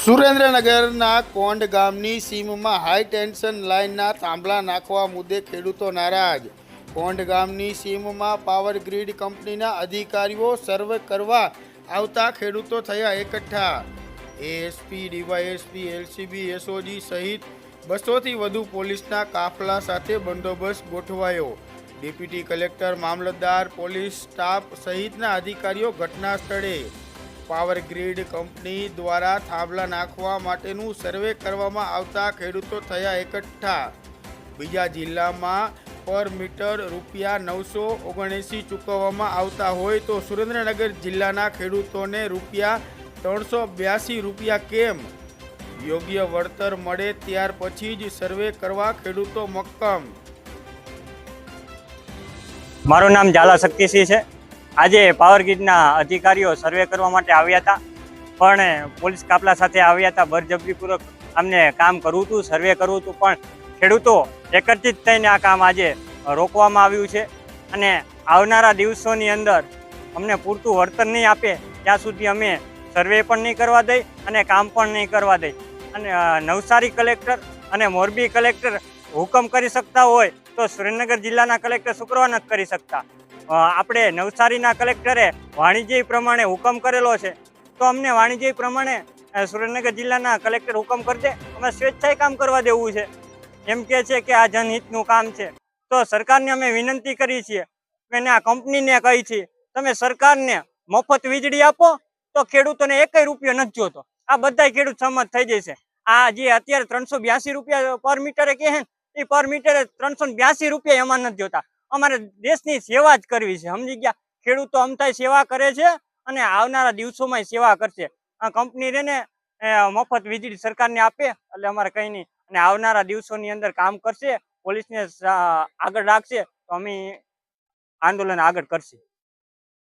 સુરેન્દ્રનગરના કોંડ ગામની સીમમાં હાઈ ટેન્શન લાઇનના થાંભલા નાખવા મુદ્દે ખેડૂતો નારાજ। કોંડ ગામની સીમમાં પાવર ગ્રીડ કંપનીના અધિકારીઓ સર્વે કરવા આવતા ખેડૂતો થયા એકઠા। એએસપી, ડીવાયએસપી, એલસીબી, એસઓજી સહિત 200થી વધુ પોલીસના કાફલા સાથે બંદોબસ્ત ગોઠવાયો। ડેપ્યુટી કલેક્ટર, મામલતદાર, પોલીસ સ્ટાફ સહિતના અધિકારીઓ ઘટના સ્થળે। પાવર ગ્રીડ કંપની દ્વારા થાંભલા નાખવા માટેનું સર્વે કરવામાં આવતા ખેડૂતો થયા એકઠા। બીજા જિલ્લામાં પર મીટર ₹979 ચૂકવવામાં આવતા હોય તો સુરેન્દ્રનગર જિલ્લાના ખેડૂતોને ₹382 કેમ? યોગ્ય વળતર મળે ત્યાર પછી જ સર્વે કરવા ખેડૂતો મક્કમ। મારું નામ ઝાલા શક્તિસિંહ છે। આજે પાવર ગ્રીડના અધિકારીઓ સર્વે કરવા માટે આવ્યા હતા, પણ પોલીસ કાફલા સાથે આવ્યા હતા। બળજબરીપૂર્વક અમને કામ કરવું હતું, સર્વે કરવું હતું, પણ ખેડૂતો એકત્રિત થઈને આ કામ આજે રોકવામાં આવ્યું છે અને આવનારા દિવસોની અંદર અમને પૂરતું વળતર નહીં આપે ત્યાં સુધી અમે સર્વે પણ નહીં કરવા દઈ અને કામ પણ નહીં કરવા દઈ। અને નવસારી કલેક્ટર અને મોરબી કલેક્ટર હુકમ કરી શકતા હોય તો સુરેન્દ્રનગર જિલ્લાના કલેક્ટર શુક્રવાર નથી કરી શકતા। આપણે નવસારીના કલેક્ટરે વાણિજ્ય પ્રમાણે હુકમ કરેલો છે, તો અમને વાણિજ્ય પ્રમાણે સુરેન્દ્રનગર જિલ્લાના કલેક્ટર હુકમ કરી દે, અમે સ્વેચ્છાએ કામ કરવા દેવું છે। એમ કે છે કે આ જનહિતનું કામ છે, તો સરકારને અમે વિનંતી કરી છીએ અને આ કંપનીને કહી છીએ તમે સરકારને મફત વીજળી આપો તો ખેડૂતોને ₹1 નથી જોતો। આ બધા ખેડૂત સહમત થઈ જશે। આ જે અત્યારે ₹382 પર મીટરે કહે ને, એ પર મીટરે ₹382 એમાં નથી જોતા। અમારે દેશની સેવા જ કરવી છે, સમજી ગયા? ખેડૂતો અમથાય સેવા કરે છે અને આવનારા દિવસોમાં સેવા કરશે। આ કંપની રેને મફત વીજળી સરકારને આપે એટલે અમારે કંઈ નહીં, અને આવનારા દિવસોની અંદર કામ કરશે, પોલીસને આગળ રાખશે તો અમે આંદોલન આગળ કરશે।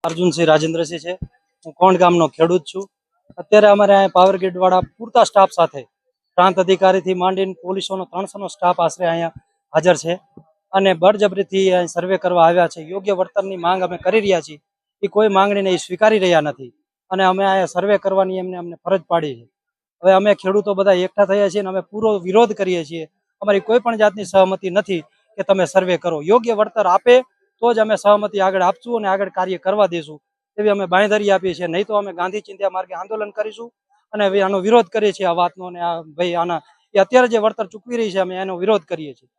અર્જુનસિંહ રાજેન્દ્રસિંહ છે, હું કોંડ ગામનો ખેડૂત છું। અત્યારે અમારે અહીંયા પાવર ગ્રીડ વાળા પૂરતા સ્ટાફ સાથે પ્રાંત અધિકારીથી માંડીને પોલીસોનો 300નો સ્ટાફ આશરે અહીંયા હાજર છે અને બળજબરીથી સર્વે કરવા આવ્યા છે। યોગ્ય વળતરની માંગ અમે કરી રહ્યા છીએ, એ કોઈ માંગણીને એ સ્વીકારી રહ્યા નથી અને અમે અહીંયા સર્વે કરવાની અમને ફરજ પાડી છે। હવે અમે ખેડૂતો બધા એકઠા થયા છીએ અને અમે પૂરો વિરોધ કરીએ છીએ। અમારી કોઈ પણ જાતની સહમતિ નથી કે તમે સર્વે કરો, યોગ્ય વળતર આપે તો જ અમે સહમતિ આગળ આપશું અને આગળ કાર્ય કરવા દઈશું એવી અમે બાંયધરી આપીએ છીએ। નહીં તો અમે ગાંધી ચિંધ્યા માર્ગે આંદોલન કરીશું અને આનો વિરોધ કરીએ છીએ આ વાતનો। અને આ ભાઈ આના એ અત્યારે જે વળતર ચૂકવી રહી છે અમે એનો વિરોધ કરીએ છીએ।